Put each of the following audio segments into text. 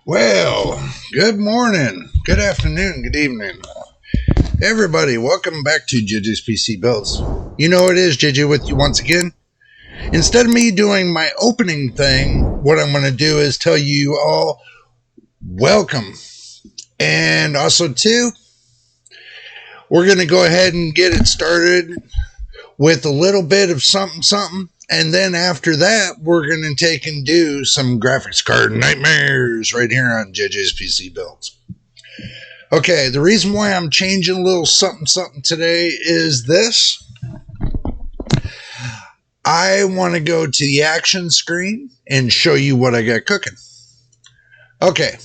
Well, good morning, good afternoon, good evening. Everybody, welcome back to JJ's PC Builds. You know it is JJ with you once again. Instead of me doing my opening thing, what I'm going to do is tell you all welcome. And also, too, we're going to go ahead and get it started with a little bit of something. And then after that, we're going to take and do some graphics card nightmares right here on JJ's PC Builds. Okay, the reason why I'm changing a little something today is this. I want to go to the action screen and show you what I got cooking. Okay,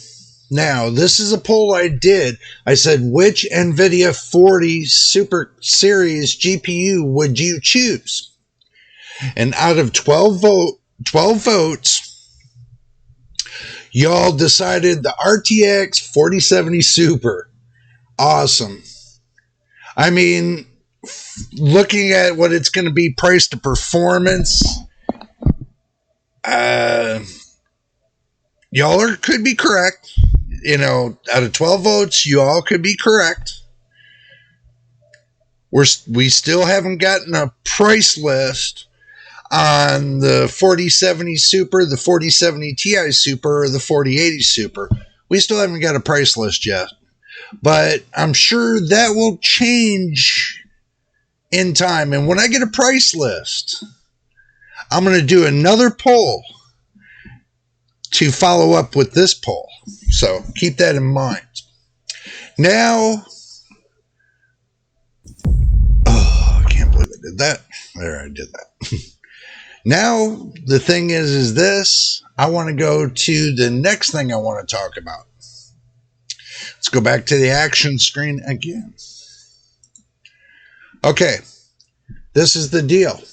now this is a poll I did. I said, which NVIDIA 40 Super Series GPU would you choose? And out of 12 votes, y'all decided the RTX 4070 Super. Awesome. I mean, looking at what it's going to be priced to performance, y'all could be correct. You know, out of 12 votes, you all could be correct. We still haven't gotten a price list on the 4070 Super, the 4070 Ti Super, or the 4080 Super. We still haven't got a price list yet. But I'm sure that will change in time. And when I get a price list, I'm going to do another poll to follow up with this poll. So keep that in mind. Now, I can't believe I did that. There, I did that. Now, the thing is this. I want to go to the next thing I want to talk about. Let's go back to the action screen again. Okay, this is the deal.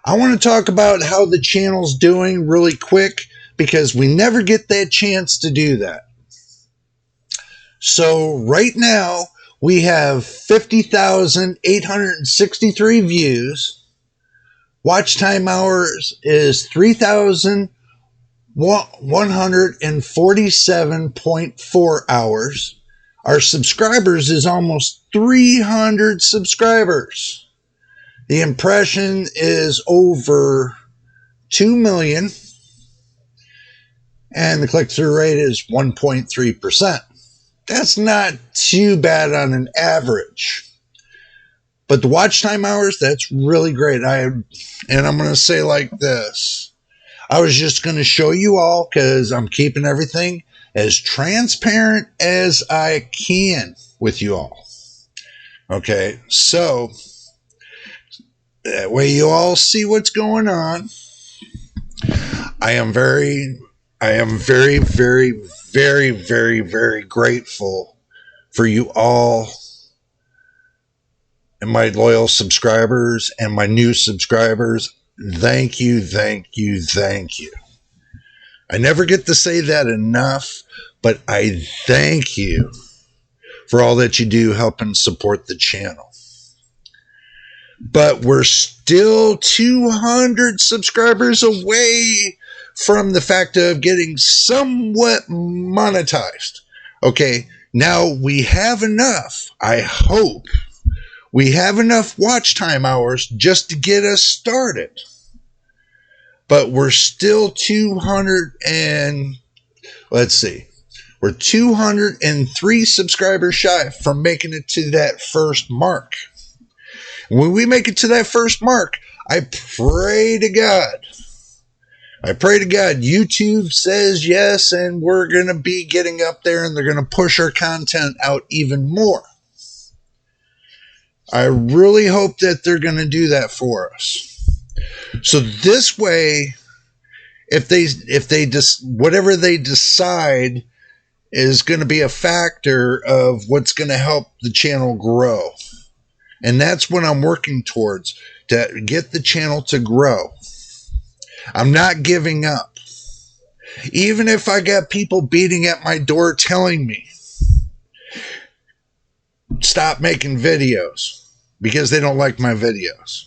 I want to talk about how the channel's doing really quick because we never get that chance to do that. So right now, we have 50,863 views. Watch time hours is 3,147.4 hours. Our subscribers is almost 300 subscribers. The impression is over 2 million. And the click-through rate is 1.3%. That's not too bad on an average. But the watch time hours, that's really great. And I'm going to say like this. I was just going to show you all because I'm keeping everything as transparent as I can with you all. Okay, so that way you all see what's going on. I am very, very, very, very grateful for you all and my loyal subscribers and my new subscribers. Thank you. I never get to say that enough, but I thank you for all that you do helping support the channel. But we're still 200 subscribers away from the fact of getting somewhat monetized. Okay, now we have enough, I hope. We have enough watch time hours just to get us started. But we're still 203 subscribers shy from making it to that first mark. When we make it to that first mark, I pray to God YouTube says yes, and we're going to be getting up there and they're going to push our content out even more. I really hope that they're going to do that for us. So this way, whatever they decide is going to be a factor of what's going to help the channel grow. And that's what I'm working towards, to get the channel to grow. I'm not giving up. Even if I got people beating at my door telling me, stop making videos because they don't like my videos,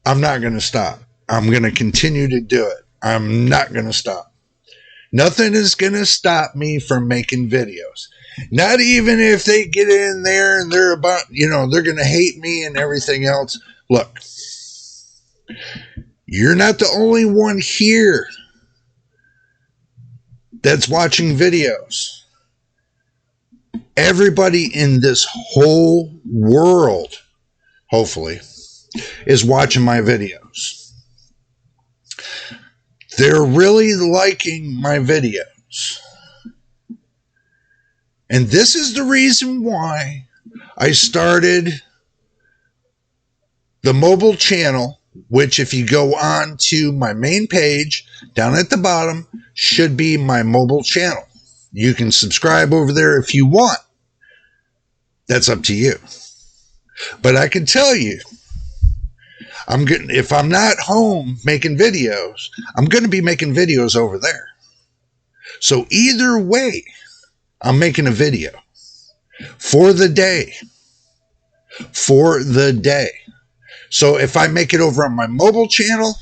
I'm not going to stop. I'm going to continue to do it. I'm not going to stop. Nothing is going to stop me from making videos. Not even if they get in there and they're about, they're going to hate me and everything else. Look, you're not the only one here that's watching videos. Everybody in this whole world, hopefully, is watching my videos. They're really liking my videos. And this is the reason why I started the mobile channel, which if you go on to my main page, down at the bottom, should be my mobile channel. You can subscribe over there if you want. That's up to you. But I can tell you, if I'm not home making videos, I'm going to be making videos over there. So either way, I'm making a video for the day. For the day. So if I make it over on my mobile channel,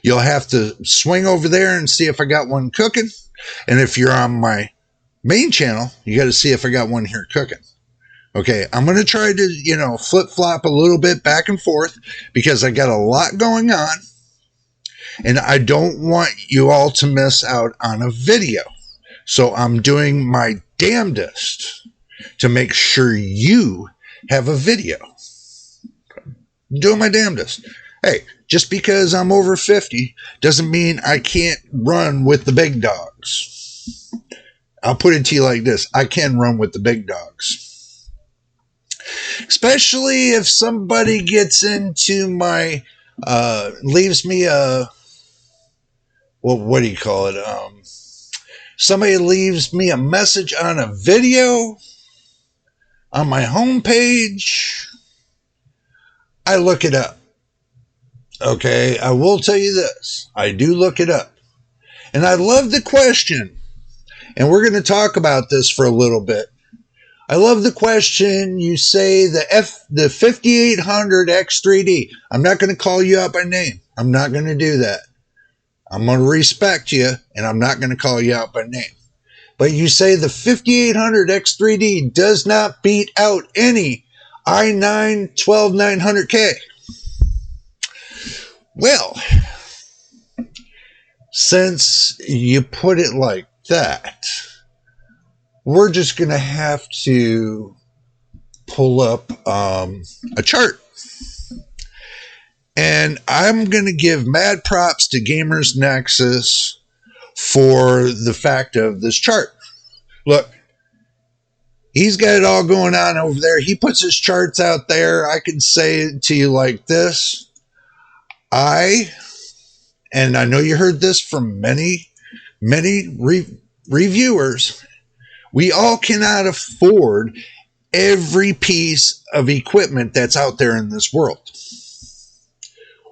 you'll have to swing over there and see if I got one cooking. And if you're on my main channel, you got to see if I got one here cooking. Okay, I'm going to try to, flip-flop a little bit back and forth because I got a lot going on. And I don't want you all to miss out on a video. So I'm doing my damnedest to make sure you have a video. I'm doing my damnedest. Hey, just because I'm over 50 doesn't mean I can't run with the big dogs. I'll put it to you like this. I can run with the big dogs. Especially if somebody gets into my, leaves me a, what do you call it? Somebody leaves me a message on a video on my homepage. I look it up. Okay, I will tell you this. I do look it up. And I love the question. And we're going to talk about this for a little bit. I love the question. You say the 5800 X3D. I'm not going to call you out by name. I'm not going to do that. I'm going to respect you, and I'm not going to call you out by name. But you say the 5800 X3D does not beat out any i9 12900K. Well, since you put it like that, we're just going to have to pull up a chart. And I'm going to give mad props to Gamers Nexus for the fact of this chart. Look, he's got it all going on over there. He puts his charts out there. I can say it to you like this. And I know you heard this from many reviewers, we all cannot afford every piece of equipment that's out there in this world.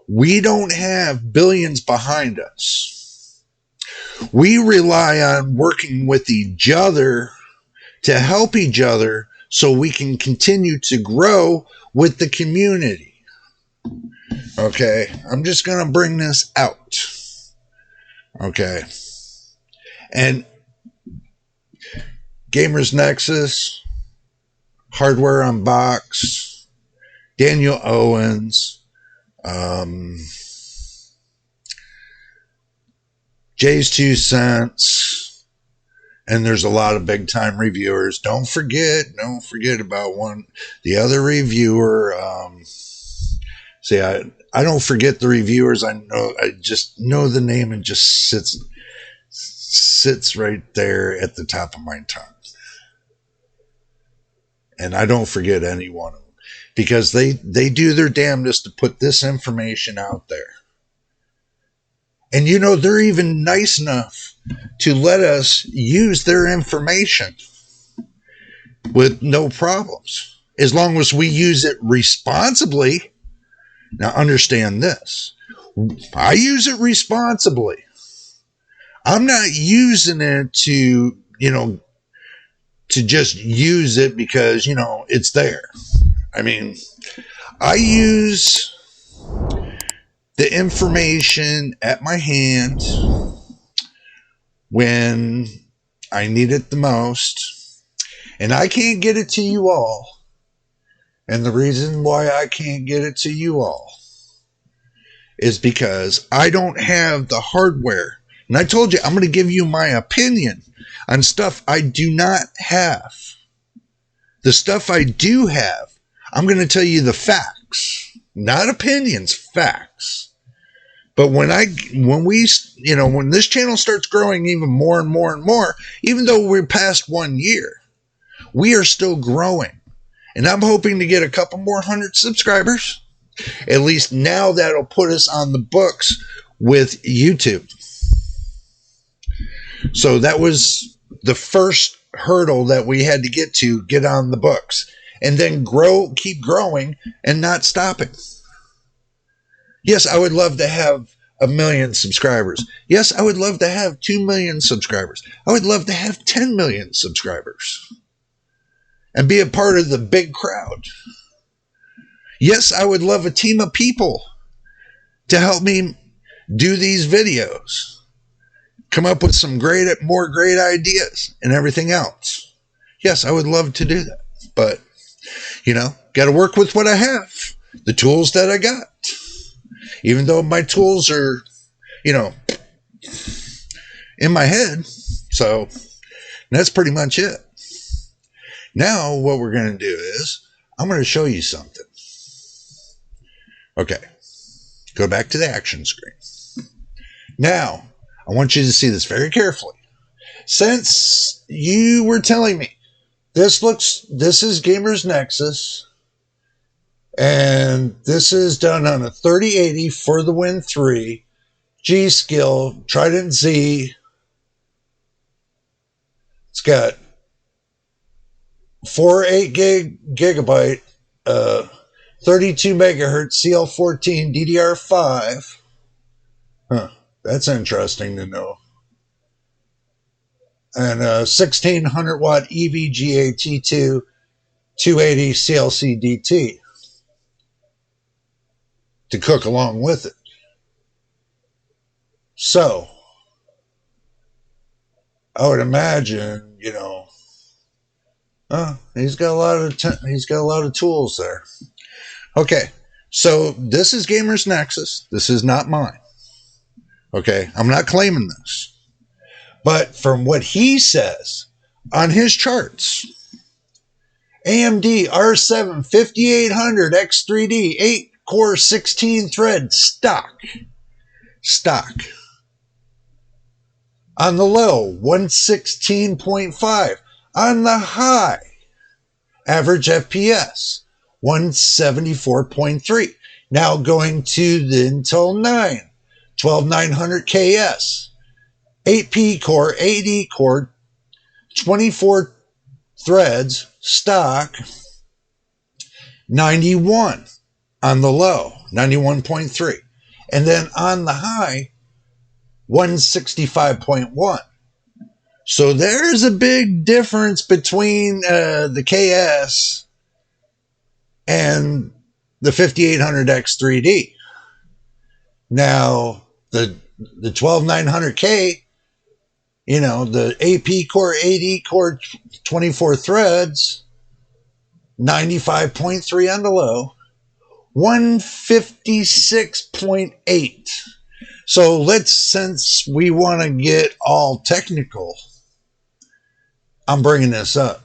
We don't have billions behind us. We rely on working with each other to help each other so we can continue to grow with the community. Okay, I'm just going to bring this out. Okay. And Gamers Nexus, Hardware Unbox, Daniel Owens, Jay's 2 Cents, and there's a lot of big time reviewers. Don't forget about the other reviewer. See, I don't forget the reviewers. I just know the name and just sits right there at the top of my tongue. And I don't forget any one of them because they do their damnedest to put this information out there. And they're even nice enough to let us use their information with no problems, as long as we use it responsibly. Now understand this. I use it responsibly. I'm not using it to just use it because, it's there. I mean, I use the information at my hand when I need it the most. And I can't get it to you all. And the reason why I can't get it to you all is because I don't have the hardware. And I told you, I'm going to give you my opinion on stuff I do not have. The stuff I do have, I'm going to tell you the facts, not opinions, facts. But when this channel starts growing even more and more and more, even though we're past 1 year, we are still growing. And I'm hoping to get a couple more 100 subscribers. At least now that'll put us on the books with YouTube. So that was the first hurdle that we had to get on the books. And then keep growing and not stopping. Yes, I would love to have 1 million subscribers. Yes, I would love to have 2 million subscribers. I would love to have 10 million subscribers and be a part of the big crowd. Yes, I would love a team of people to help me do these videos, come up with some more great ideas and everything else. Yes, I would love to do that. But, got to work with what I have, the tools that I got. Even though my tools are, in my head. So that's pretty much it. Now what we're going to do is I'm going to show you something. Okay. Go back to the action screen. Now, I want you to see this very carefully. Since you were telling me this is Gamers Nexus, and this is done on a 3080 for the Win 3, G-Skill, Trident Z. It's got 408 gigabyte, 32 megahertz CL14 DDR5. Huh, that's interesting to know. And 1600 watt EVGA T2 280 CLC DT to cook along with it. So, I would imagine, he's got a lot of tools there. Okay, so this is Gamers Nexus. This is not mine. Okay, I'm not claiming this. But from what he says on his charts, AMD R7 5800 X3D 8 core 16 thread stock. On the low, 116.5. On the high, average FPS, 174.3. Now going to the Intel 9, 12900KS, 8P core, 80 core, 24 threads, stock, 91 on the low, 91.3. And then on the high, 165.1. So there's a big difference between the KS and the 5800X3D. Now, the 12900K, the AP core 80 core 24 threads, 95.3 on the low, 156.8. So since we want to get all technical, I'm bringing this up.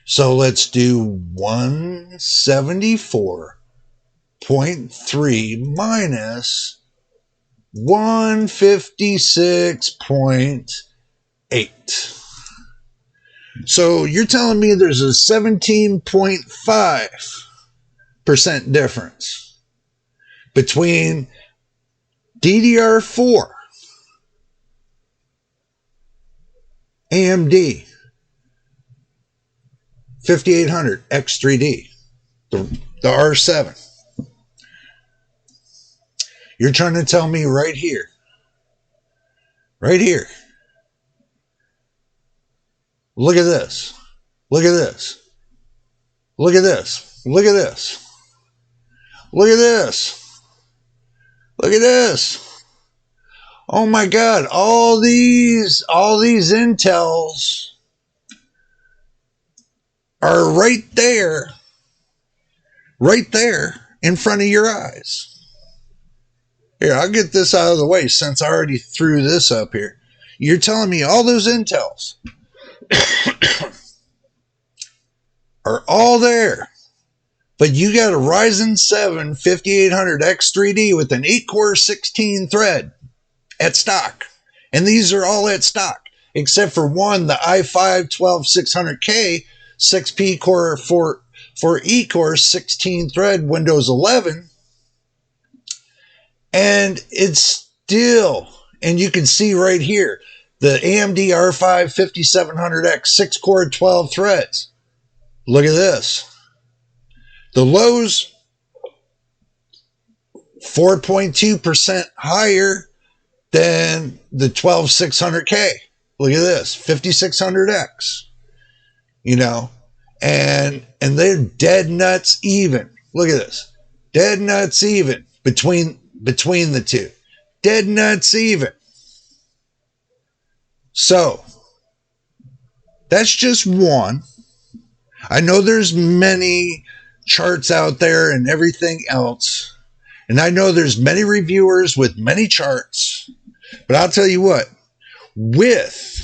So let's do 174.3 minus 156.8. So you're telling me there's a 17.5% difference between DDR4 AMD 5800 X3D, the R7. You're trying to tell me right here, look at this, look at this, look at this, look at this, look at this, look at this. Oh my God, all these Intels are right there in front of your eyes. Here, I'll get this out of the way since I already threw this up here. You're telling me all those Intels are all there, but you got a Ryzen 7 5800X3D with an 8-core 16 thread at stock. And these are all at stock, except for one, the i5 12600K 6P core 4E core 16 thread Windows 11. And it's still, and you can see right here, the AMD R5 5700X 6 core 12 threads. Look at this. The lows 4.2% higher than the 12600K. Look at this, 5600X. You know, and they're dead nuts even. Look at this. Dead nuts even between the two. Dead nuts even. So, that's just one. I know there's many charts out there and everything else. And I know there's many reviewers with many charts. But I'll tell you what, with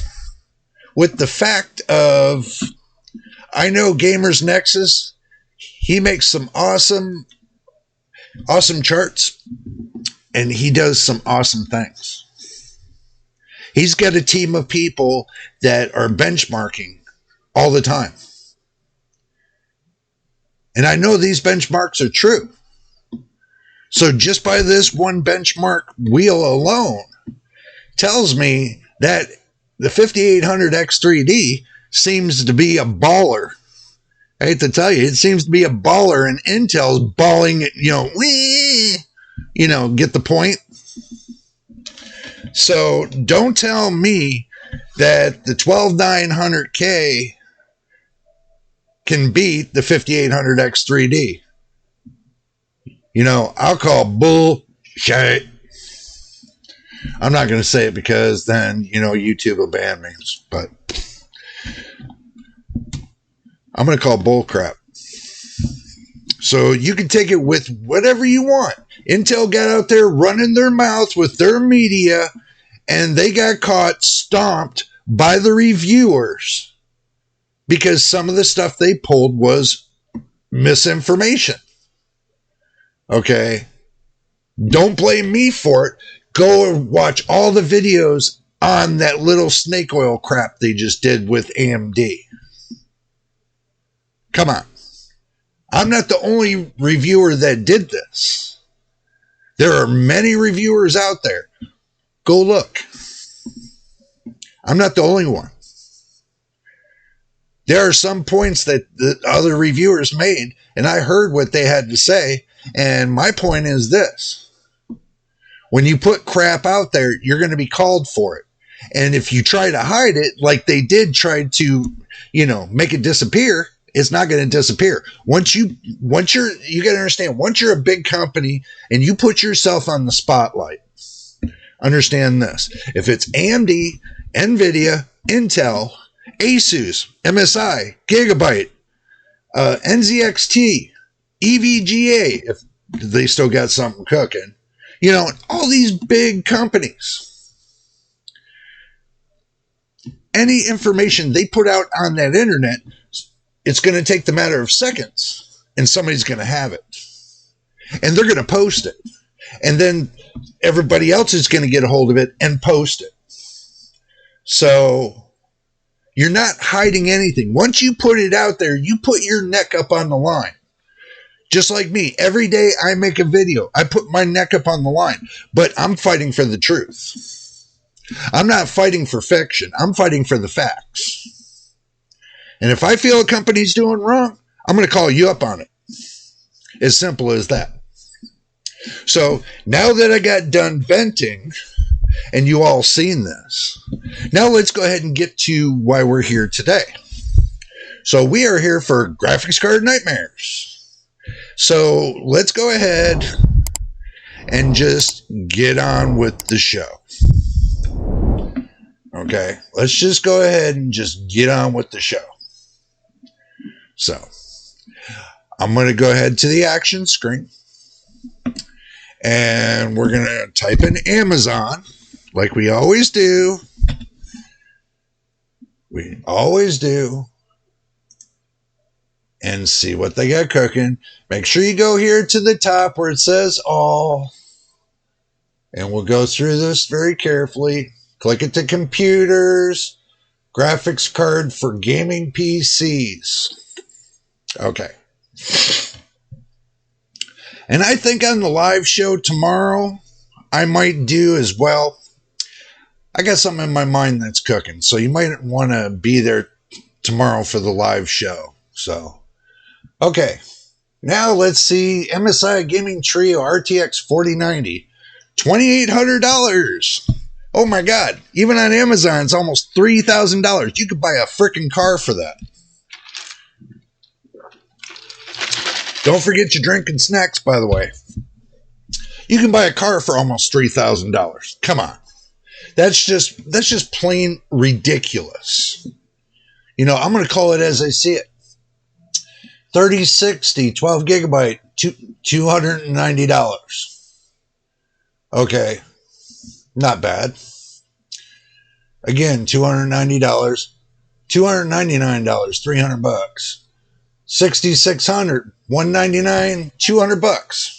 the fact of, I know Gamers Nexus, he makes some awesome charts, and he does some awesome things. He's got a team of people that are benchmarking all the time. And I know these benchmarks are true. So just by this one benchmark wheel alone tells me that the 5800X3D seems to be a baller. I hate to tell you, it seems to be a baller, and Intel's balling, get the point? So don't tell me that the 12900K can beat the 5800X3D. I'll call bullshit. I'm not going to say it because then, YouTube will ban me. But I'm going to call bullcrap. So you can take it with whatever you want. Intel got out there running their mouths with their media, and they got caught stomped by the reviewers because some of the stuff they pulled was misinformation. Okay? Don't blame me for it. Go and watch all the videos on that little snake oil crap they just did with AMD. Come on. I'm not the only reviewer that did this. There are many reviewers out there. Go look. I'm not the only one. There are some points that the other reviewers made, and I heard what they had to say, and my point is this. When you put crap out there, you're going to be called for it. And if you try to hide it, like they did try to, make it disappear, it's not going to disappear. You got to understand, once you're a big company and you put yourself on the spotlight, understand this. If it's AMD, NVIDIA, Intel, Asus, MSI, Gigabyte, NZXT, EVGA, if they still got something cooking, all these big companies, any information they put out on that internet, it's going to take the matter of seconds and somebody's going to have it. And they're going to post it. And then everybody else is going to get a hold of it and post it. So you're not hiding anything. Once you put it out there, you put your neck up on the line. Just like me, every day I make a video, I put my neck up on the line, but I'm fighting for the truth. I'm not fighting for fiction. I'm fighting for the facts. And if I feel a company's doing wrong, I'm going to call you up on it. As simple as that. So now that I got done venting, and you all seen this, now let's go ahead and get to why we're here today. So we are here for graphics card nightmares. So let's go ahead and just get on with the show. Okay, let's just go ahead and just get on with the show. So, I'm going to go ahead to the action screen, and we're going to type in Amazon, like we always do. We always do. And see what they got cooking. Make sure you go here to the top where it says all. And we'll go through this very carefully. Click it to computers. Graphics card for gaming PCs. Okay. And I think on the live show tomorrow, I might do as well. I got something in my mind that's cooking. So you might want to be there tomorrow for the live show. So, okay. Now let's see MSI Gaming Trio RTX 4090. $2,800. Oh my God. Even on Amazon, it's almost $3,000. You could buy a freaking car for that. Don't forget your drink and snacks, by the way. You can buy a car for almost $3,000. Come on. That's just plain ridiculous. You know, I'm going to call it as I see it. 3060, 12 gigabyte, $290. Okay. Not bad. Again, $290, $299, $300. 6600, $199, $200.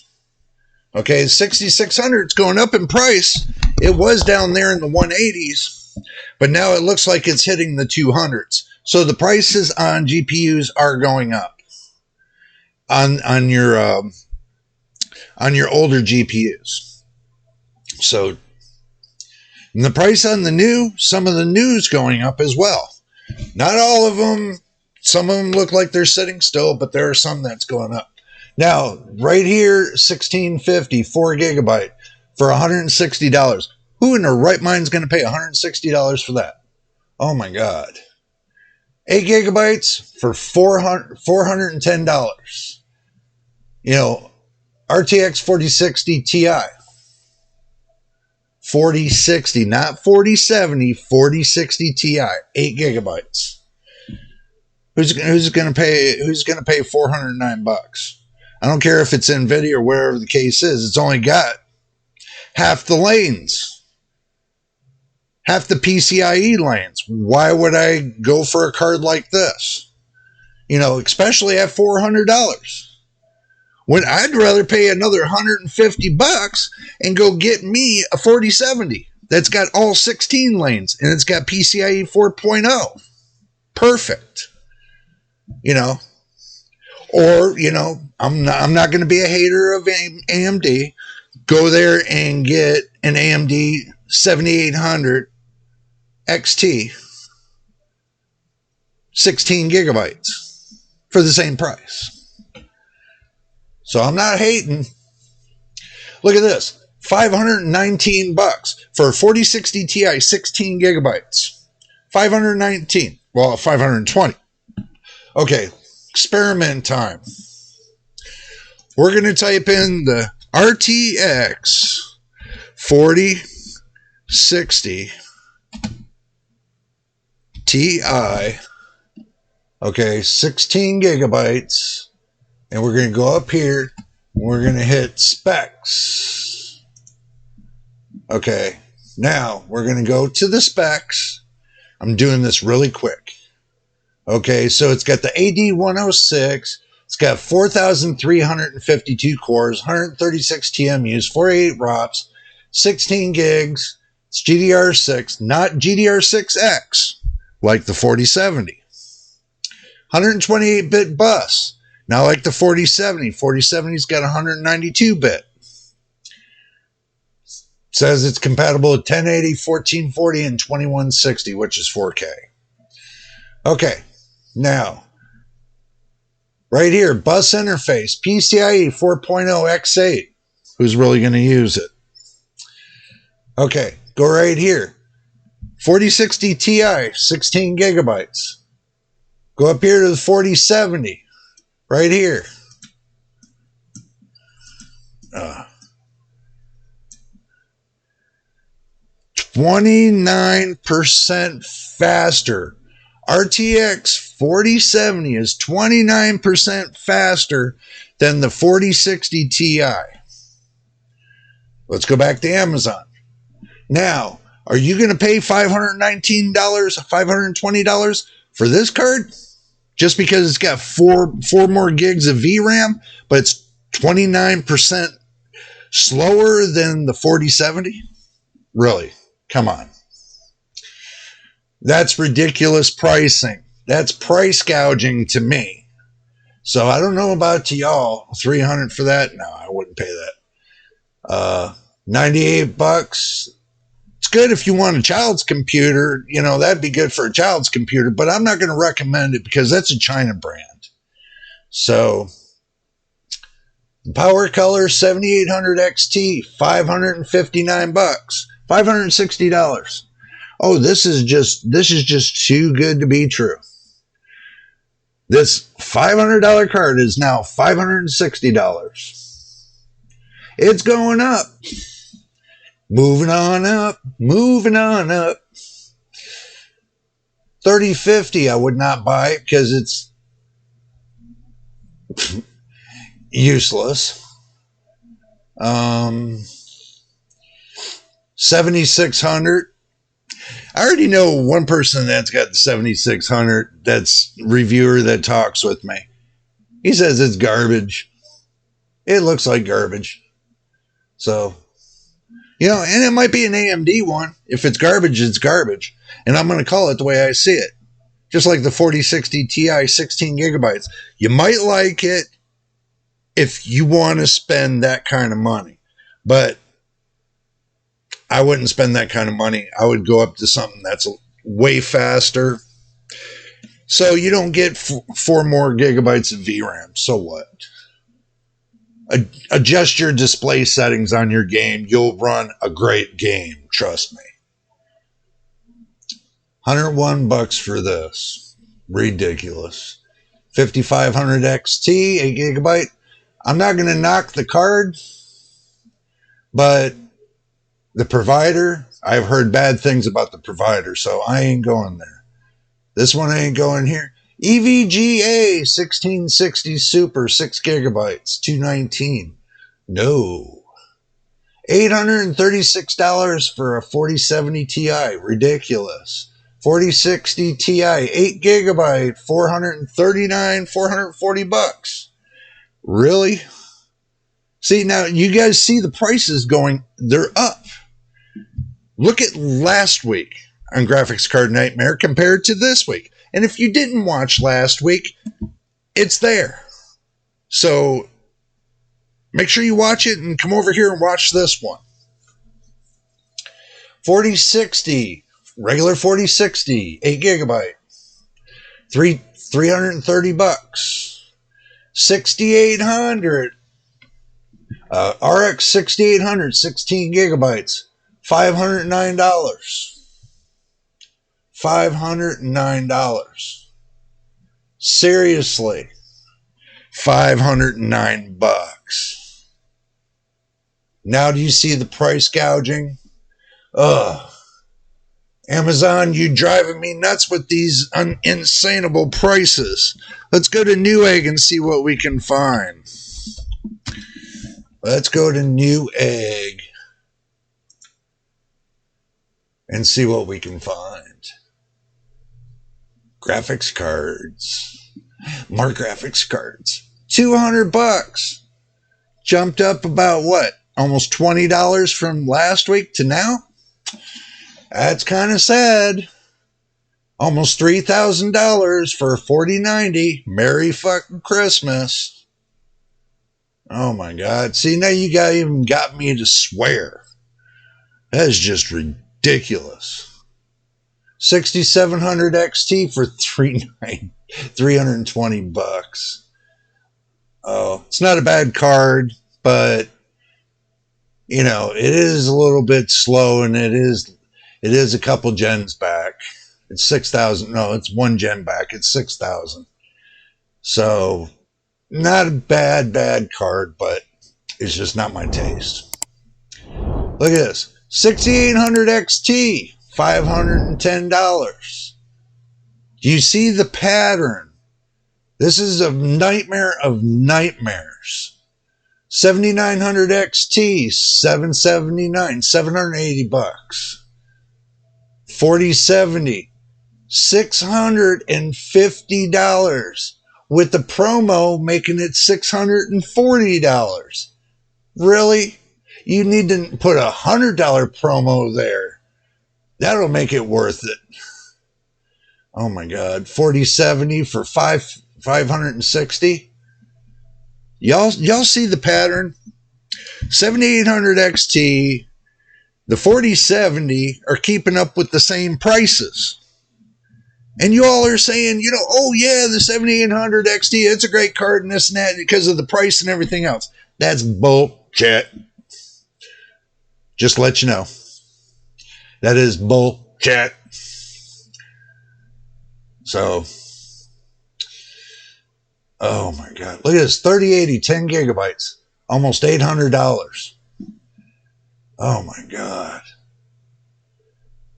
Okay, 6600 is going up in price. It was down there in the 180s, but now it looks like it's hitting the 200s. So the prices on GPUs are going up on your older GPUs. So and the price on some of the news going up as well. Not all of them. Some of them look like they're sitting still, but there are some that's going up. Now, right here, 1650, 4 gigabyte for $160. Who in their right mind is going to pay $160 for that? Oh my God. 8 gigabytes for $410. You know, RTX 4060 Ti. 4060, not 4070, 4060 Ti, 8 gigabytes. Who's going to pay $409? I don't care if it's NVIDIA or wherever the case is. It's only got half the lanes, half the PCIe lanes. Why would I go for a card like this? You know, especially at $400. When I'd rather pay another $150 and go get me a 4070 that's got all 16 lanes and it's got PCIe 4.0. Perfect. You know, or, you know, I'm not going to be a hater of AMD. Go there and get an AMD 7800 XT, 16 gigabytes for the same price. So I'm not hating. Look at this. $519 for a 4060 Ti, 16 gigabytes. 519. Well, 520. Okay, experiment time. We're going to type in the RTX 4060 Ti. Okay, 16 gigabytes. And we're going to go up here. And we're going to hit specs. Okay, now we're going to go to the specs. I'm doing this really quick. Okay, so it's got the AD106. It's got 4,352 cores, 136 TMUs, 48 ROPs, 16 gigs. It's GDR6, not GDR6X, like the 4070. 128-bit bus, not like the 4070. 4070's got 192-bit. Says it's compatible with 1080, 1440, and 2160, which is 4K. Okay, now, right here, bus interface, PCIe 4.0 X8. Who's really going to use it? Okay, go right here. 4060 Ti, 16 gigabytes. Go up here to the 4070, right here. 29% faster. RTX 4070 is 29% faster than the 4060 Ti. Let's go back to Amazon. Now, are you going to pay $519, $520 for this card? Just because it's got four more gigs of VRAM, but it's 29% slower than the 4070? Really? Come on. That's ridiculous pricing. That's price gouging to me. So I don't know about to y'all. $300 for that? No, I wouldn't pay that. $98. It's good if you want a child's computer. You know, that'd be good for a child's computer, but I'm not going to recommend it because that's a China brand. So the Power Color 7800 XT, $559, $560. Oh, this is just too good to be true. This $500 card is now $560. It's going up. Moving on up. 3050, I would not buy it because it's useless. 7600. I already know one person that's got the 7600 that's reviewer that talks with me. He says it's garbage. It looks like garbage. So, you know, and it might be an AMD one. If it's garbage, it's garbage. And I'm going to call it the way I see it. Just like the 4060 Ti 16 gigabytes. You might like it if you want to spend that kind of money. But I wouldn't spend that kind of money. I would go up to something that's way faster. So you don't get 4 more gigabytes of VRAM. So what? Adjust your display settings on your game. You'll run a great game. Trust me. $101 for this. Ridiculous. 5500 XT, 8 gigabyte. I'm not going to knock the card, but the provider, I've heard bad things about the provider, so I ain't going there. This one ain't going here. EVGA 1660 Super, 6 gigabytes, $219. No. $836 for a 4070 Ti. Ridiculous. 4060 Ti, 8 gigabyte, $440. Really? See, now you guys see the prices going, they're up. Look at last week on Graphics Card Nightmare compared to this week. And if you didn't watch last week, it's there. So make sure you watch it and come over here and watch this one. 4060, regular 4060, 8 gigabyte, $330. 6800, RX 6800, 16 gigabytes, $509. $509. Seriously, $509. Now do you see the price gouging? Ugh. Amazon, you driving me nuts with these insanable prices. Let's go to Newegg and see what we can find. Let's go to Newegg and see what we can find. Graphics cards. More graphics cards. $200. Jumped up about what? Almost $20 from last week to now? That's kind of sad. Almost $3,000 for a 4090. Merry fucking Christmas. Oh my God. See, now you even got me to swear. That is just ridiculous. 6700 XT for $320. Oh, it's not a bad card, but you know, it is a little bit slow, and it is a couple gens back. It's 6,000. No, it's one gen back. It's 6,000. So not a bad card, but it's just not my taste. Look at this. 6800 XT, $510. Do you see the pattern? This is a nightmare of nightmares. 7900 XT, $779, $780. 4070, $650, with the promo making it $640. Really? You need to put a $100 promo there. That'll make it worth it. Oh my God. 4070 for $560. Y'all see the pattern? 7800 XT, the 4070 are keeping up with the same prices. And you all are saying, oh yeah, the 7800 XT, it's a great card and this and that because of the price and everything else. That's bullshit. Just let you know. That is bullshit. So, oh my God. Look at this, 3080, 10 gigabytes, almost $800. Oh my God.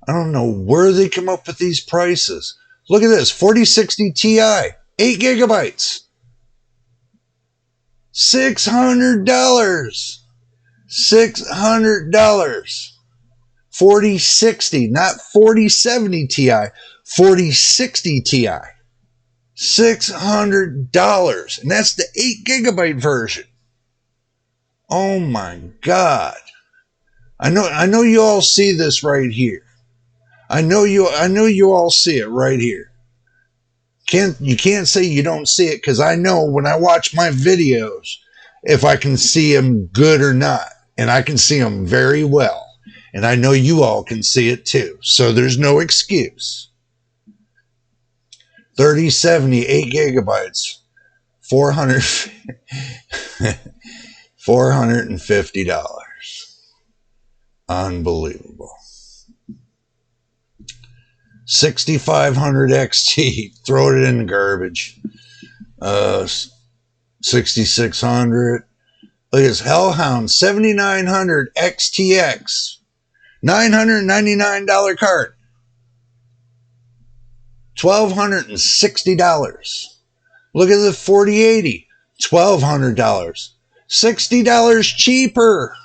I don't know where they come up with these prices. Look at this, 4060 Ti, 8 gigabytes, $600. $600. 4060, not 4070 Ti, 4060 Ti. $600. And that's the 8 gigabyte version. Oh my God. I know you all see this right here. I know you all see it right here. You can't say you don't see it, because I know when I watch my videos if I can see them good or not. And I can see them very well. And I know you all can see it too. So there's no excuse. 3070, 8 gigabytes, $450. Unbelievable. 6500 XT, throw it in the garbage. 6600. Look at this Hellhound 7900 XTX, $999 card, $1,260. Look at the 4080, $1,200, $60 cheaper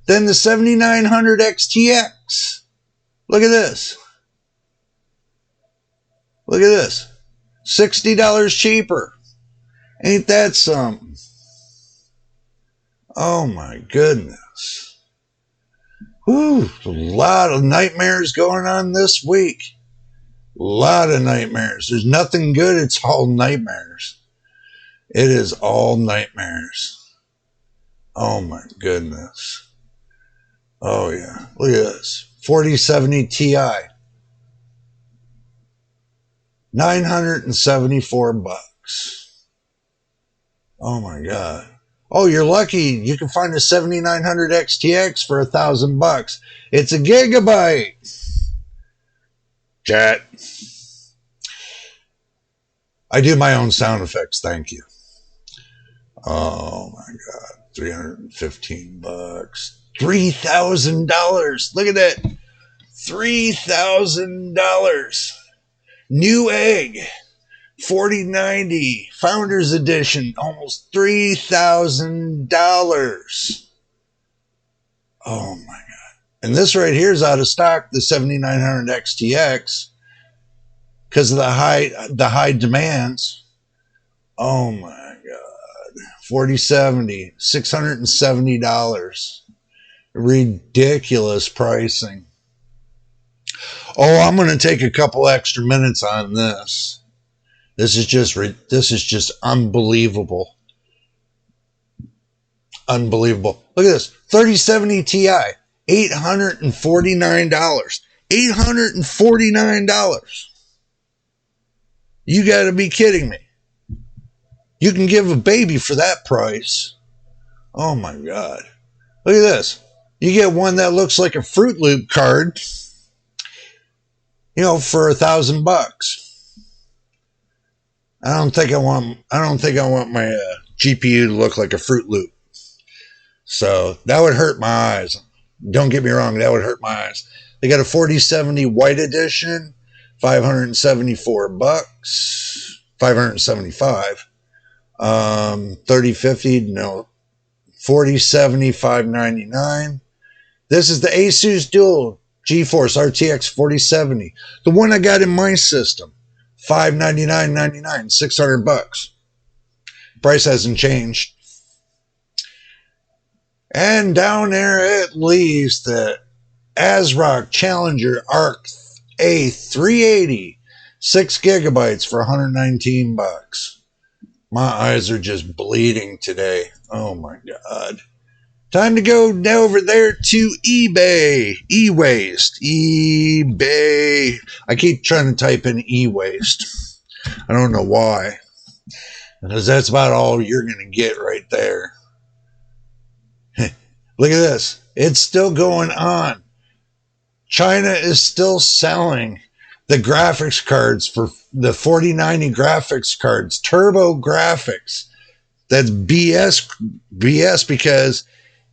than the 7900 XTX. Look at this. Look at this. $60 cheaper. Ain't that something? Oh my goodness. Whew, a lot of nightmares going on this week. A lot of nightmares. There's nothing good. It's all nightmares. It is all nightmares. Oh my goodness. Oh yeah. Look at this. 4070 Ti. $974. Oh my God. Oh, you're lucky. You can find a 7900 XTX for $1,000. It's a gigabyte. Chat. I do my own sound effects. Thank you. Oh my God. $315. $3,000. Look at that. $3,000. New egg. 4090 Founders Edition, almost $3,000. Oh my God. And this right here is out of stock, the 7900 XTX, because of the high demands. Oh my God. 4070, $670. Ridiculous pricing. Oh, I'm going to take a couple extra minutes on this. This is just unbelievable. Unbelievable. Look at this. 3070 Ti, $849. $849. You got to be kidding me. You can give a baby for that price. Oh my God. Look at this. You get one that looks like a Fruit Loop card, for $1,000. I don't think I want my GPU to look like a Fruit Loop. So that would hurt my eyes. Don't get me wrong, that would hurt my eyes. They got a 4070 white edition, $574, 575. 3050, no, 4070, $599. This is the Asus Dual GeForce RTX 4070, the one I got in my system, $599.99, $600. Price hasn't changed. And down there it leaves the ASRock Challenger Arc A380, 6 gigabytes for $119. My eyes are just bleeding today. Oh my God. Time to go over there to eBay. E-Waste. eBay. I keep trying to type in e-waste. I don't know why. Because that's about all you're going to get right there. Look at this. It's still going on. China is still selling the graphics cards for the 4090 graphics cards, turbo graphics. That's BS because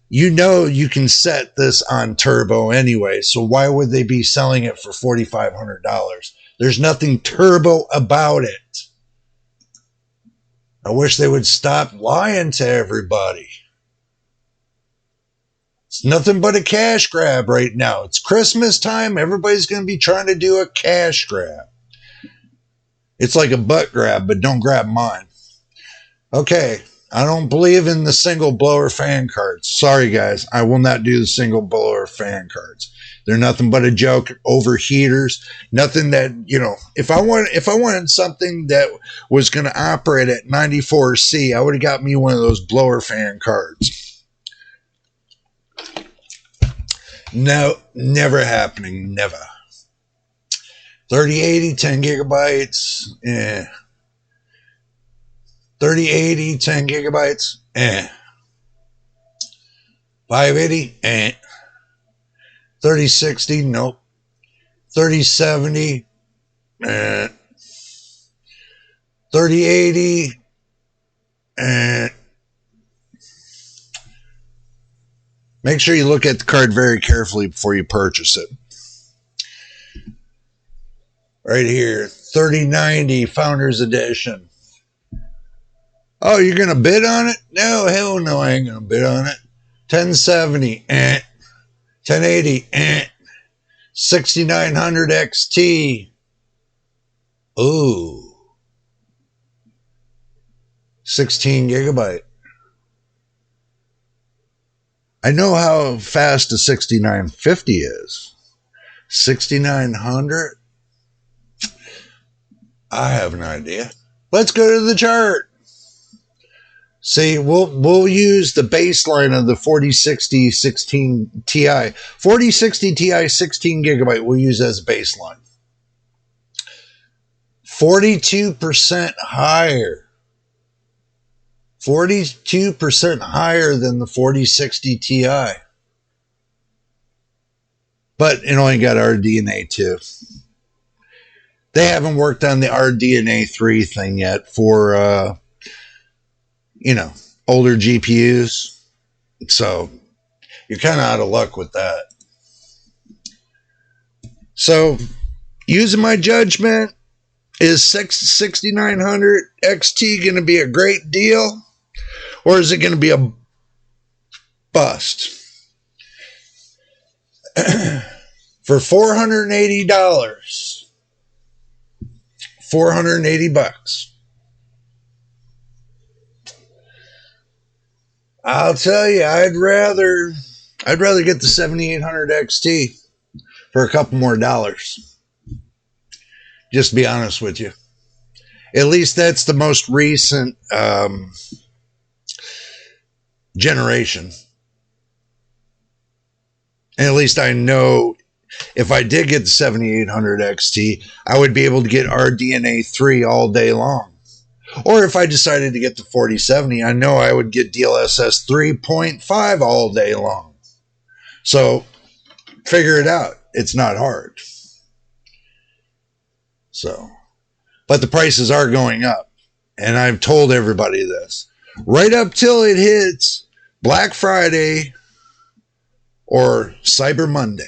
you know you can set this on turbo anyway. So why would they be selling it for $4,500? There's nothing turbo about it. I wish they would stop lying to everybody. It's nothing but a cash grab right now. It's Christmas time. Everybody's going to be trying to do a cash grab. It's like a butt grab, but don't grab mine. Okay, I don't believe in the single blower fan cards. Sorry, guys. I will not do the single blower fan cards. They're nothing but a joke, overheaters, nothing that, you know, if I wanted something that was going to operate at 94C, I would have got me one of those blower fan cards. No, never happening. Never. 3080, 10 gigabytes. 3080, 10 gigabytes. 580. 3060. Nope. 3070. 3080. Make sure you look at the card very carefully before you purchase it. Right here, 3090 Founders Edition. Oh, you're going to bid on it? No, hell no, I ain't going to bid on it. 1070, 1080, 6900 XT. Ooh. 16 gigabyte. I know how fast a 6950 is. 6900? I have an idea. Let's go to the chart. See, we'll use the baseline of the 4060 16 Ti. 4060 Ti 16 gigabyte we'll use as a baseline. 42% higher. 42% higher than the 4060 Ti. But it only got RDNA 2. They haven't worked on the RDNA 3 thing yet for, older GPUs. So you're kind of out of luck with that. So using my judgment, is 6900 XT going to be a great deal? Or is it going to be a bust? For $480, $480. I'll tell you, I'd rather get the 7800 XT for a couple more dollars. Just to be honest with you. At least that's the most recent generation. And at least I know if I did get the 7800 XT, I would be able to get RDNA 3 all day long. Or if I decided to get the 4070, I know I would get DLSS 3.5 all day long. So figure it out. It's not hard. So, but the prices are going up. And I've told everybody this. Right up till it hits Black Friday, or Cyber Monday.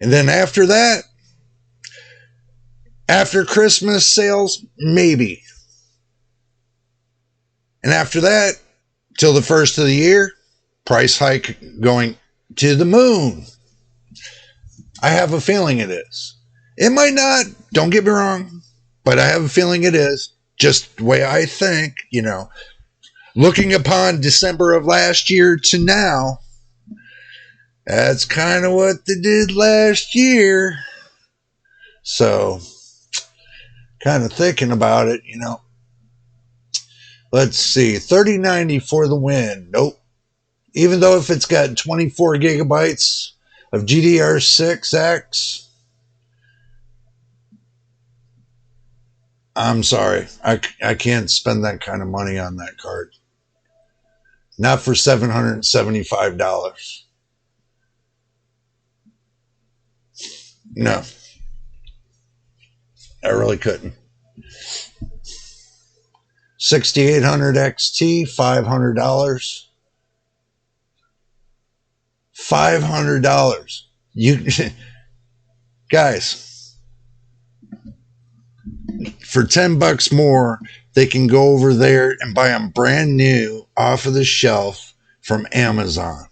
And then after that, after Christmas sales, maybe. And after that, till the first of the year, price hike going to the moon. I have a feeling it is. It might not, don't get me wrong, but I have a feeling it is. Just the way I think, looking upon December of last year to now, that's kind of what they did last year. So, kind of thinking about it, Let's see, 3090 for the win. Nope. Even though if it's got 24 gigabytes of GDR6X, I'm sorry. I can't spend that kind of money on that card. Not for $775. No. I really couldn't. 6800 XT, $500. $500. You guys, for $10 more, they can go over there and buy them brand new off of the shelf from Amazon.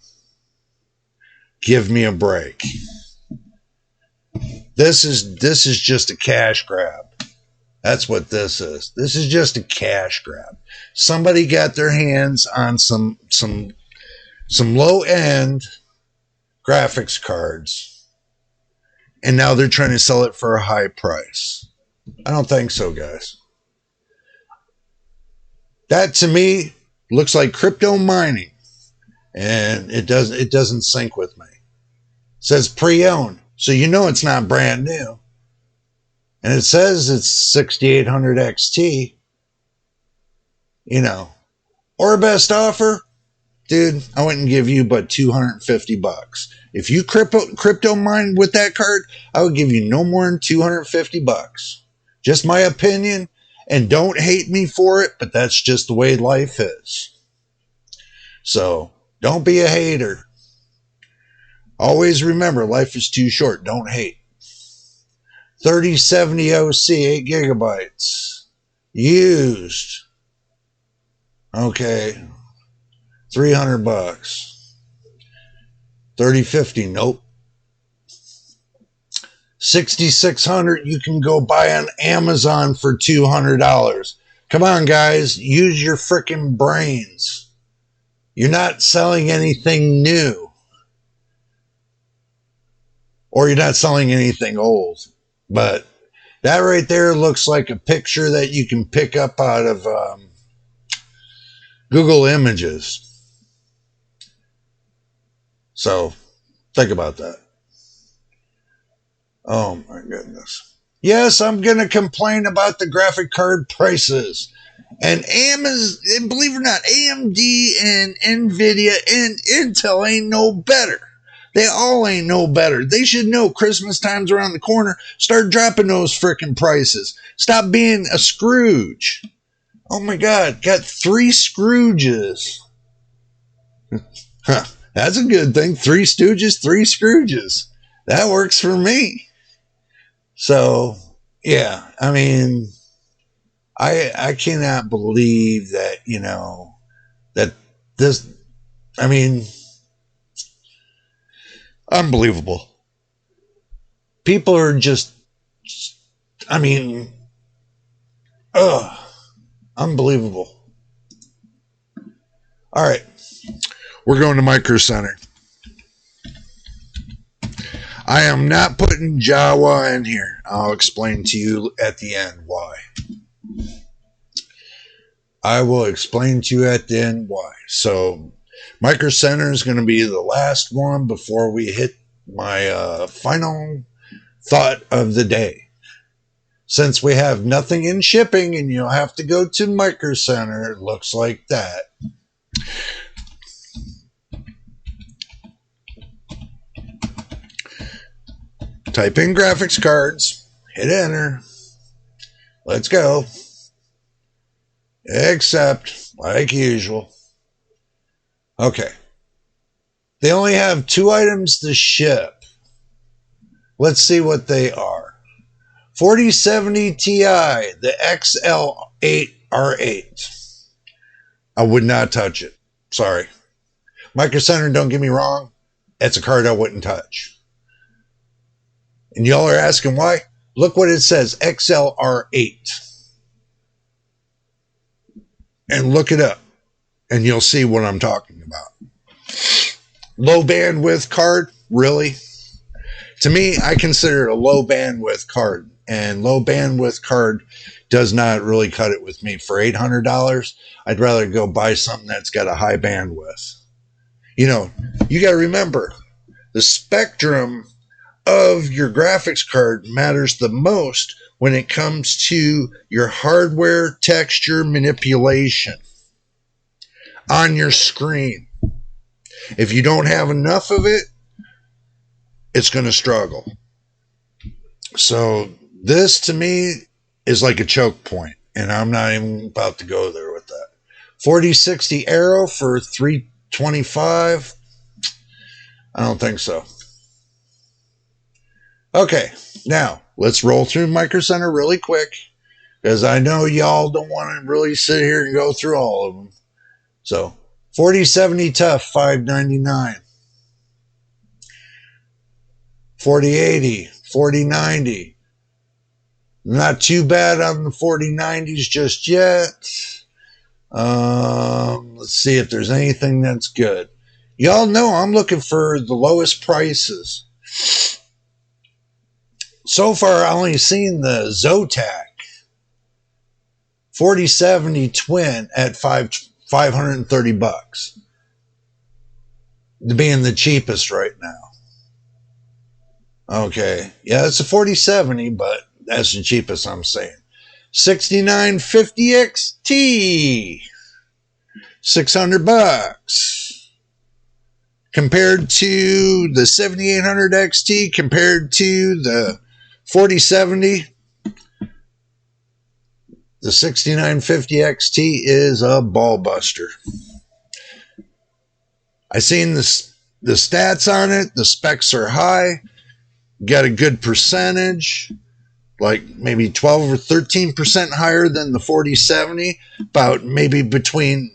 Give me a break. This is just a cash grab. That's what this is. This is just a cash grab. Somebody got their hands on some low end graphics cards, and now they're trying to sell it for a high price. I don't think so, guys. That to me looks like crypto mining, and it doesn't sync with me. It says pre-owned, so it's not brand new. And it says it's 6800 XT, or best offer, dude, I wouldn't give you but $250. If you crypto mine with that card, I would give you no more than $250. Just my opinion, and don't hate me for it, but that's just the way life is. So don't be a hater. Always remember, life is too short. Don't hate. 3070 OC, 8 gigabytes. Used. Okay. $300. 3050, nope. 6600 you can go buy on Amazon for $200. Come on, guys. Use your freaking brains. You're not selling anything new. Or you're not selling anything old. But that right there looks like a picture that you can pick up out of Google Images. So, think about that. Oh my goodness. Yes, I'm going to complain about the graphic card prices. And Amazon, believe it or not, AMD and Nvidia and Intel ain't no better. They all ain't no better. They should know Christmas time's around the corner. Start dropping those frickin' prices. Stop being a Scrooge. Oh my God, got 3 Scrooges. Huh, that's a good thing. 3 Stooges, 3 Scrooges. That works for me. So, yeah, I mean, I cannot believe that, that this, I mean, unbelievable. People are just, I mean, unbelievable. All right. We're going to Micro Center. I am not putting Jawa in here. I'll explain to you at the end why. I will explain to you at the end why. So, Micro Center is going to be the last one before we hit my final thought of the day. Since we have nothing in shipping and you'll have to go to Micro Center, it looks like that. Type in graphics cards, hit enter. Let's go. Accept, like usual. Okay. They only have 2 items to ship. Let's see what they are. 4070 Ti, the XL8R8. I would not touch it. Sorry. Micro Center, don't get me wrong. It's a card I wouldn't touch. And y'all are asking why? Look what it says, XLR8. And look it up. And you'll see what I'm talking about. Low bandwidth card? Really? To me, I consider it a low bandwidth card. And low bandwidth card does not really cut it with me. For $800, I'd rather go buy something that's got a high bandwidth. You know, you got to remember, the spectrum of your graphics card matters the most when it comes to your hardware texture manipulation on your screen. If you don't have enough of it, it's going to struggle. So this to me is like a choke point, and I'm not even about to go there with that. 4060 Aero for $325. I don't think so. Okay, now let's roll through Micro Center really quick, because I know y'all don't want to really sit here and go through all of them. So 4070 Tough, $599. 4080, 4090. Not too bad on the 4090s just yet. Let's see if there's anything that's good. Y'all know I'm looking for the lowest prices. So far, I only seen the Zotac 4070 Twin at $530, being the cheapest right now. Okay, yeah, it's a 4070, but that's the cheapest I'm saying. 6950 XT, $600. Compared to the 7800 XT, compared to the 4070, the 6950 XT is a ball buster. I seen the stats on it. The specs are high. Got a good percentage, like maybe 12 or 13% higher than the 4070, about maybe between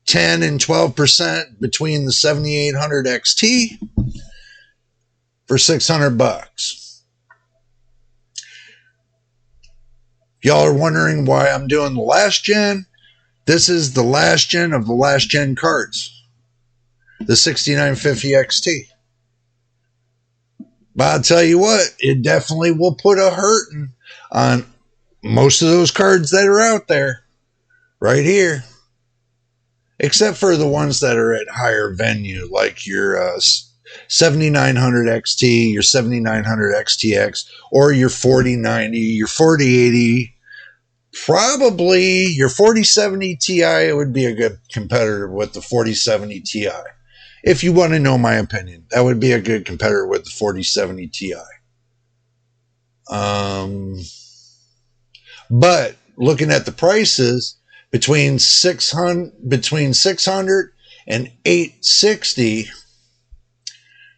10 and 12% between the 7800 XT for $600. Y'all are wondering why I'm doing the last gen. This is the last gen of the last gen cards, the 6950 XT. But I'll tell you what, it definitely will put a hurting on most of those cards that are out there right here. Except for the ones that are at higher venue, like your 7900 XT, your 7900 XTX, or your 4090, your 4080. Probably your 4070 Ti would be a good competitor with the 4070 Ti. If you want to know my opinion, that would be a good competitor with the 4070 Ti. But looking at the prices, between 600 and 860,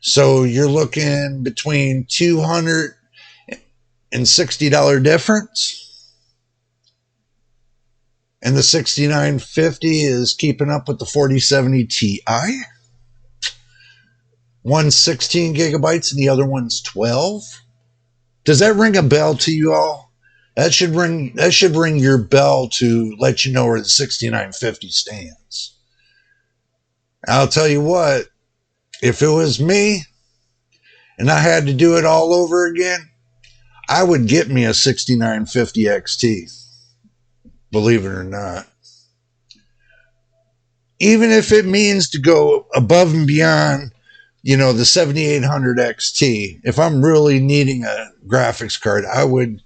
so you're looking between $260 difference. And the 6950 is keeping up with the 4070 Ti. One's 16 gigabytes and the other one's 12. Does that ring a bell to you all? That should ring your bell to let you know where the 6950 stands. I'll tell you what, if it was me and I had to do it all over again, I would get me a 6950 XT. Believe it or not. Even if it means to go above and beyond, the 7800 XT. If I'm really needing a graphics card, I would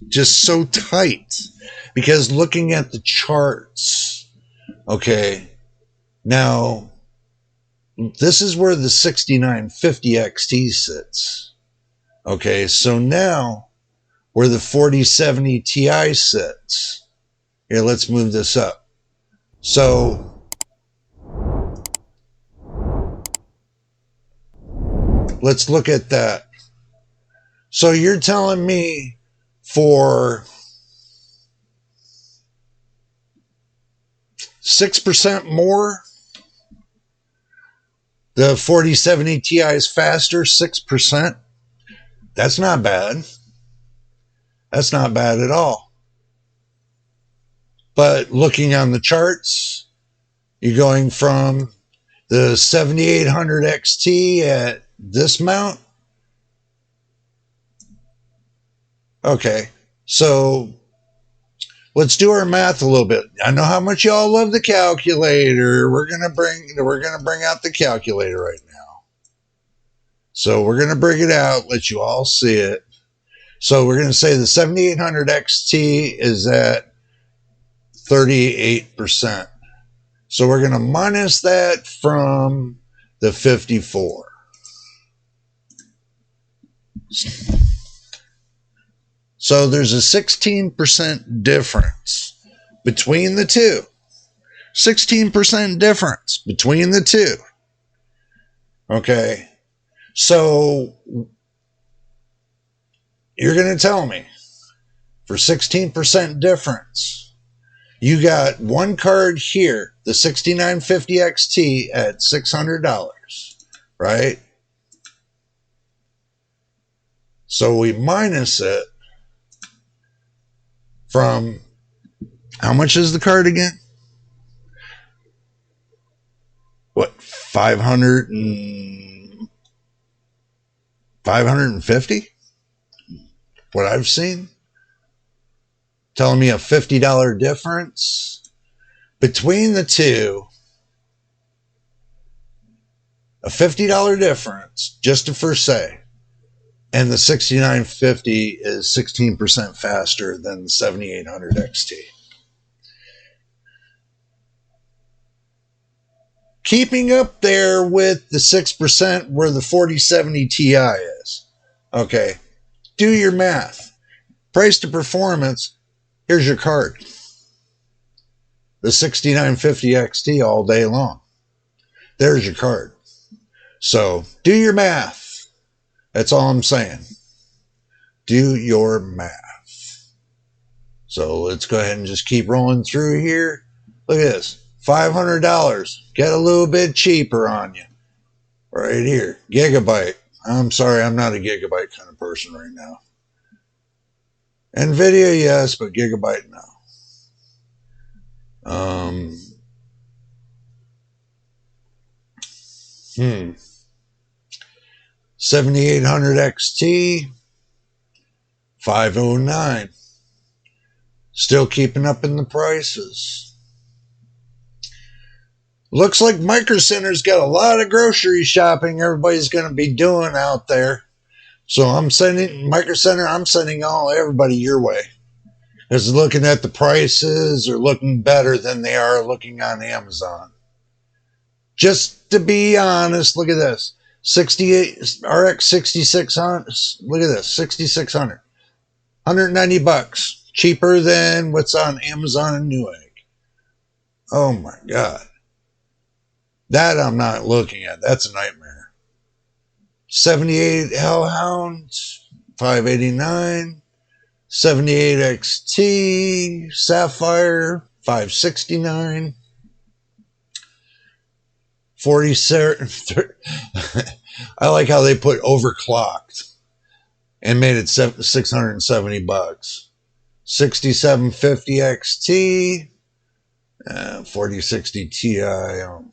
just so tight. Because looking at the charts, okay, now this is where the 6950 XT sits. Okay, so now where the 4070 Ti sits. Here, let's move this up. So let's look at that. So you're telling me for 6% more, the 4070 Ti is faster, 6%? That's not bad. That's not bad at all. But looking on the charts, you're going from the 7800 XT at this mount. Okay, so let's do our math a little bit. I know how much y'all love the calculator. We're gonna bring out the calculator right now. So we're gonna bring it out, let you all see it. So we're gonna say the 7800 XT is at 38%. So we're gonna minus that from the 54. So there's a 16% difference between the two. 16% difference between the two. Okay. So you're going to tell me for 16% difference, you got one card here, the 6950 XT at $600, right? So we minus it from, how much is the card again? What, 550? What I've seen? Telling me a $50 difference between the two. A $50 difference, just to first say. And the 6950 is 16% faster than the 7800 XT. Keeping up there with the 6% where the 4070 Ti is. Okay, do your math. Price to performance, here's your card. The 6950 XT all day long. There's your card. So do your math. That's all I'm saying. Do your math. So let's go ahead and just keep rolling through here. Look at this. $500. Get a little bit cheaper on you. Right here. Gigabyte. I'm sorry, I'm not a gigabyte kind of person right now. NVIDIA, yes, but gigabyte, no. 7800 XT, 509. Still keeping up in the prices. Looks like Micro Center's got a lot of grocery shopping everybody's going to be doing out there. So I'm sending Micro Center, I'm sending everybody your way. Because looking at the prices are looking better than they are looking on Amazon. Just to be honest, look at this. 68 RX 6600. Look at this, 6600. $190. Cheaper than what's on Amazon and Newegg. Oh my God. That I'm not looking at. That's a nightmare. 78 Hellhound, 589. 78 XT Sapphire, 569. 47. I like how they put overclocked and made it $670. 6750 XT, 4060 Ti. Oh my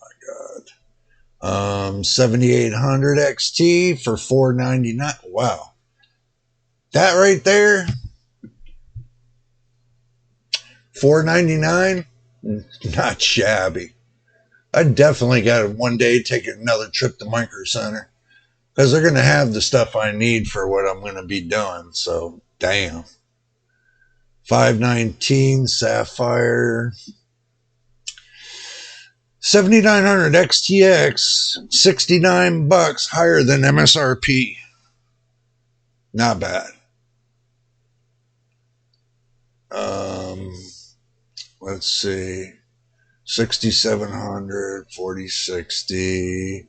God. 7800 XT for $499. Wow. That right there, $499, not shabby. I definitely got to one day take another trip to Micro Center because they're going to have the stuff I need for what I'm going to be doing. So, damn. 519 Sapphire. 7900 XTX, $69 higher than MSRP. Not bad. Let's see. 6700, 4060.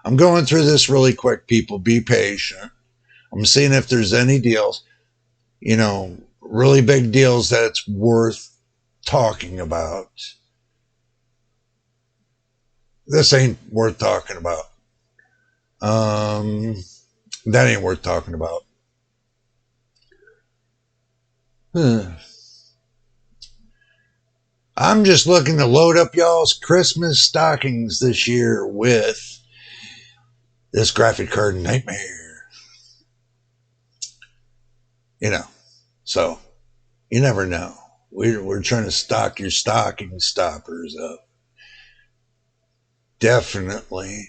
I'm going through this really quick, people. Be patient. I'm seeing if there's any deals, really big deals that's worth talking about. This ain't worth talking about. That ain't worth talking about. I'm just looking to load up y'all's Christmas stockings this year with this graphic card nightmare. So you never know. We're trying to stock your stocking stoppers up. Definitely.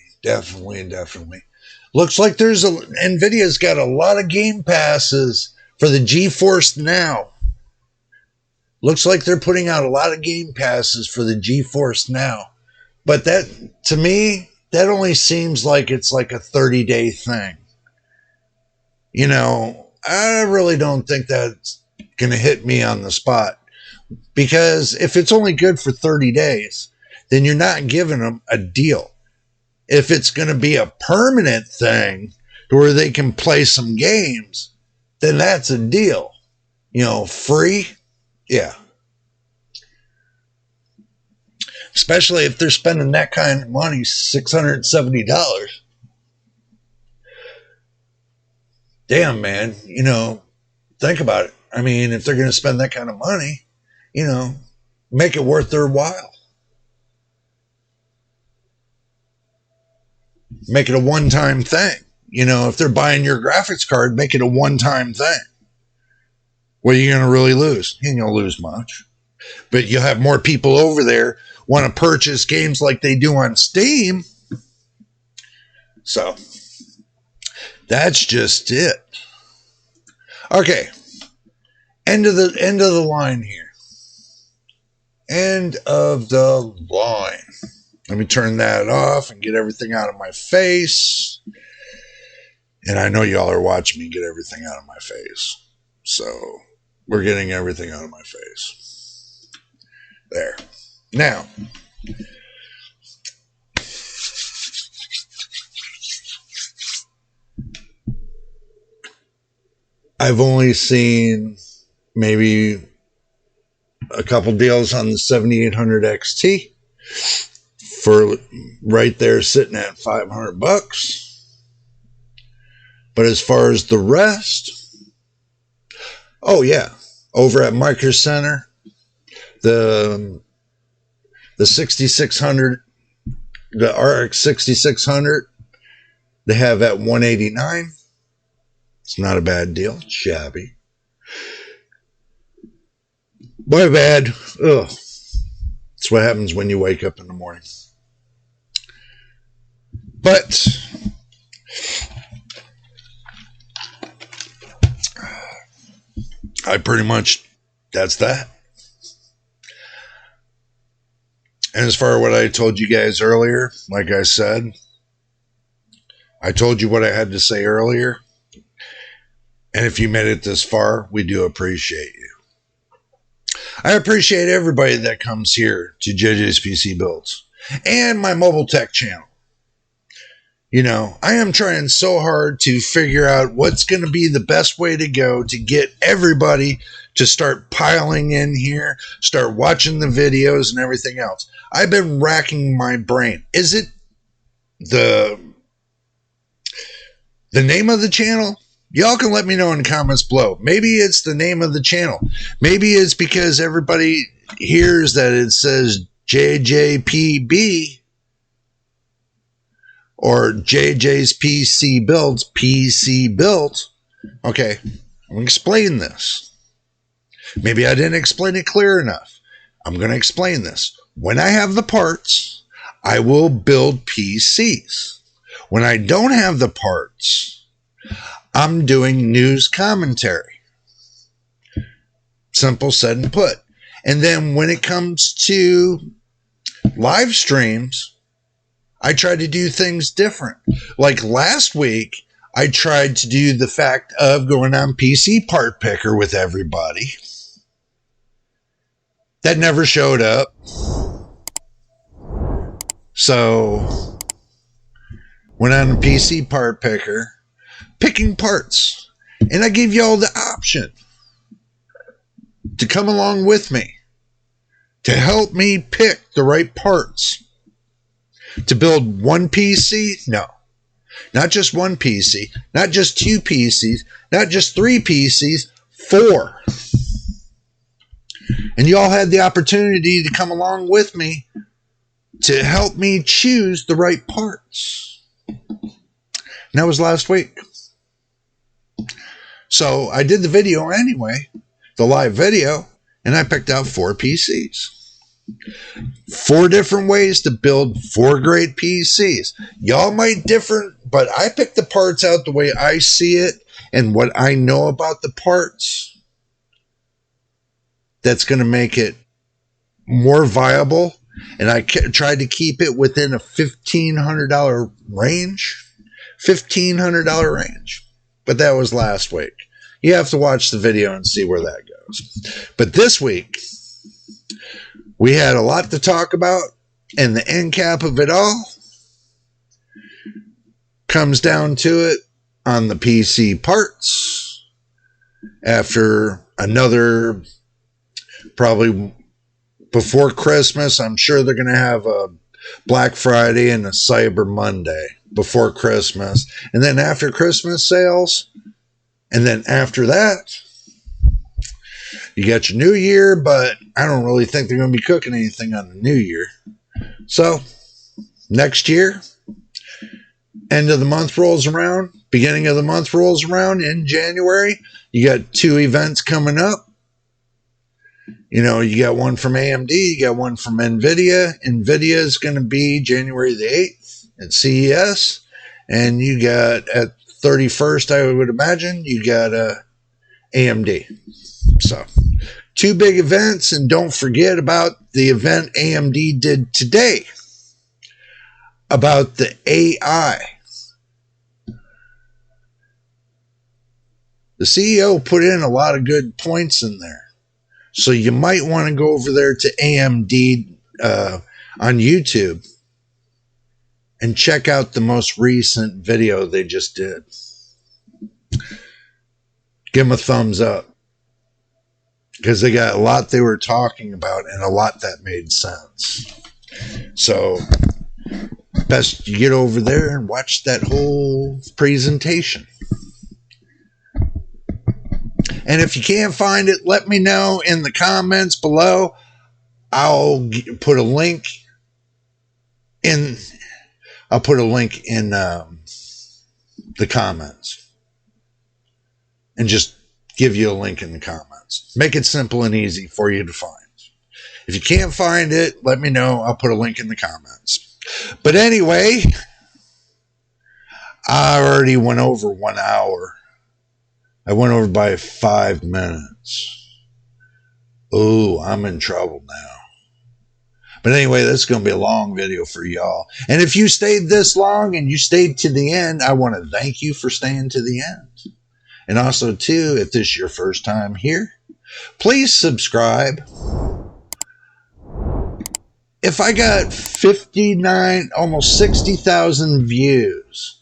Looks like Nvidia's got a lot of game passes for the GeForce Now. Looks like they're putting out a lot of game passes for the GeForce Now. But that, to me, that only seems like it's like a 30-day thing. I really don't think that's going to hit me on the spot. Because if it's only good for 30 days, then you're not giving them a deal. If it's going to be a permanent thing where they can play some games, then that's a deal. Free? Yeah. Especially if they're spending that kind of money, $670. Damn, man. Think about it. I mean, if they're going to spend that kind of money, make it worth their while. Make it a one-time thing. If they're buying your graphics card, make it a one-time thing. What are you going to really lose? You ain't going to lose much. But you'll have more people over there want to purchase games like they do on Steam. So, that's just it. Okay. End of the line here. End of the line. Let me turn that off and get everything out of my face. And I know y'all are watching me get everything out of my face. So, we're getting everything out of my face. There. Now, I've only seen maybe a couple deals on the 7800 XT for right there sitting at $500. But as far as the rest, oh yeah, over at Micro Center, the 6600, the RX 6600, they have at $189. It's not a bad deal. It's shabby. My bad. Ugh. It's what happens when you wake up in the morning. But I pretty much, that's that. And as far as what I told you guys earlier, like I said, I told you what I had to say earlier. And if you made it this far, we do appreciate you. I appreciate everybody that comes here to JJ's PC Builds and my mobile tech channel. I am trying so hard to figure out what's going to be the best way to go to get everybody to start piling in here, start watching the videos and everything else. I've been racking my brain. Is it the name of the channel? Y'all can let me know in the comments below. Maybe it's the name of the channel. Maybe it's because everybody hears that it says JJPB or JJ's PC Builds, PC Built. Okay, I'm going to explain this. Maybe I didn't explain it clear enough. I'm going to explain this. When I have the parts, I will build PCs. When I don't have the parts, I'm doing news commentary. Simple said and put. And then when it comes to live streams, I try to do things different. Like last week, I tried to do the fact of going on PC Part Picker with everybody. That never showed up. So went on a PC part picker, picking parts. And I gave y'all the option to come along with me, to help me pick the right parts. To build one PC? No. Not just one PC, not just two PCs, not just three PCs, 4. And y'all had the opportunity to come along with me to help me choose the right parts. And that was last week. So I did the video anyway, the live video, and I picked out 4 PCs. 4 different ways to build 4 great PCs. Y'all might differ, but I picked the parts out the way I see it and what I know about the parts. That's going to make it more viable. And I tried to keep it within a $1,500 range. $1,500 range. But that was last week. You have to watch the video and see where that goes. But this week, we had a lot to talk about, and the end cap of it all comes down to it on the PC parts. After another, probably before Christmas, I'm sure they're going to have a Black Friday and a Cyber Monday before Christmas. And then after Christmas sales, and then after that, you got your New Year, but I don't really think they're going to be cooking anything on the New Year. So, next year, end of the month rolls around, beginning of the month rolls around in January. You got 2 events coming up. You know, you got one from AMD, you got one from NVIDIA. NVIDIA is going to be January the 8th at CES. And you got at 31st, I would imagine, you got AMD. So, 2 big events, and don't forget about the event AMD did today about the AI. The CEO put in a lot of good points in there. So you might want to go over there to AMD on YouTube and check out the most recent video they just did. Give them a thumbs up, because they got a lot they were talking about and a lot that made sense. So best you get over there and watch that whole presentation. And if you can't find it, let me know in the comments below. I'll put a link in. I'll put a link in the comments, and just give you a link in the comments. Make it simple and easy for you to find. If you can't find it, let me know. I'll put a link in the comments. But anyway, I already went over 1 hour. I went over by 5 minutes. Oh, I'm in trouble now. But anyway, this is going to be a long video for y'all. And if you stayed this long and you stayed to the end, I want to thank you for staying to the end. And also, too, if this is your first time here, please subscribe. If I got 59, almost 60,000 views,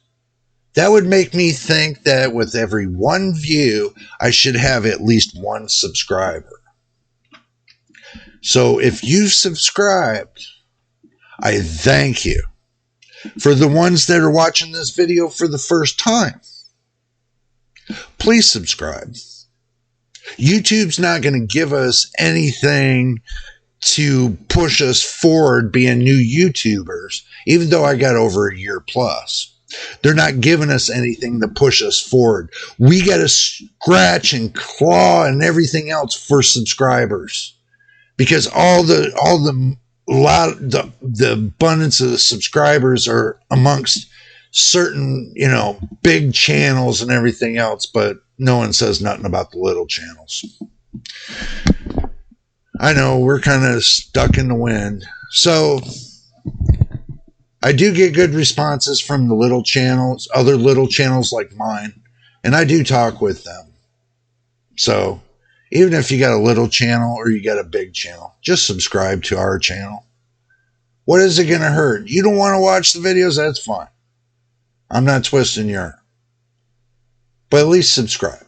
that would make me think that with every 1 view, I should have at least 1 subscriber. So if you've subscribed, I thank you. For the ones that are watching this video for the first time, please subscribe. YouTube's not going to give us anything to push us forward being new YouTubers, even though I got over a year plus. They're not giving us anything to push us forward. We got to scratch and claw and everything else for subscribers, because the abundance of the subscribers are amongst certain, big channels and everything else, but no one says nothing about the little channels. I know we're kind of stuck in the wind. So I do get good responses from the little channels, other little channels like mine, and I do talk with them. So even if you got a little channel or you got a big channel, just subscribe to our channel. What is it going to hurt? You don't want to watch the videos? That's fine. I'm not twisting your arm. But at least subscribe.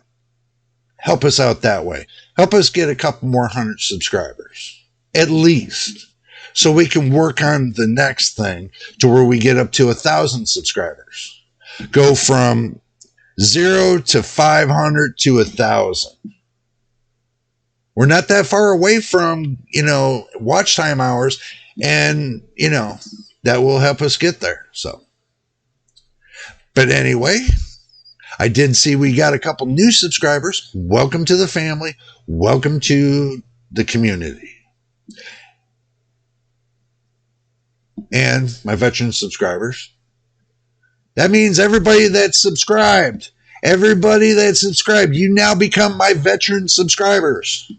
Help us out that way. Help us get a couple more 100 subscribers. At least. So we can work on the next thing to where we get up to 1,000 subscribers. Go from 0 to 500 to 1,000. We're not that far away from, watch time hours, and, that will help us get there. So, but anyway, I did see we got a couple new subscribers. Welcome to the family. Welcome to the community. And my veteran subscribers. That means everybody that's subscribed, you now become my veteran subscribers.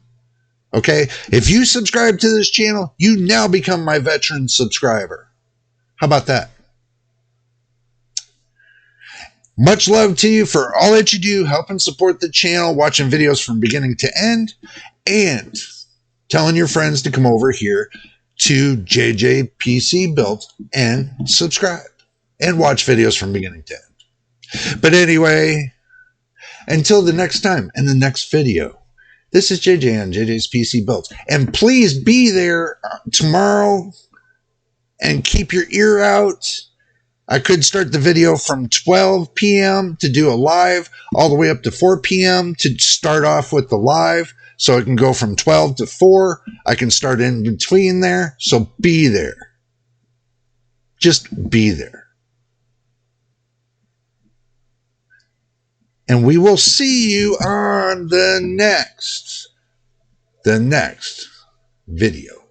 Okay? If you subscribe to this channel, you now become my veteran subscriber. How about that? Much love to you for all that you do, helping support the channel, watching videos from beginning to end, and telling your friends to come over here to JJPC Built and subscribe and watch videos from beginning to end. But anyway, until the next time and the next video, this is JJ on JJ's PC Built. And please be there tomorrow and keep your ear out. I could start the video from 12 p.m. to do a live all the way up to 4 p.m. to start off with the live. So it can go from 12 to 4. I can start in between there. So be there. Just be there. And we will see you on the next video.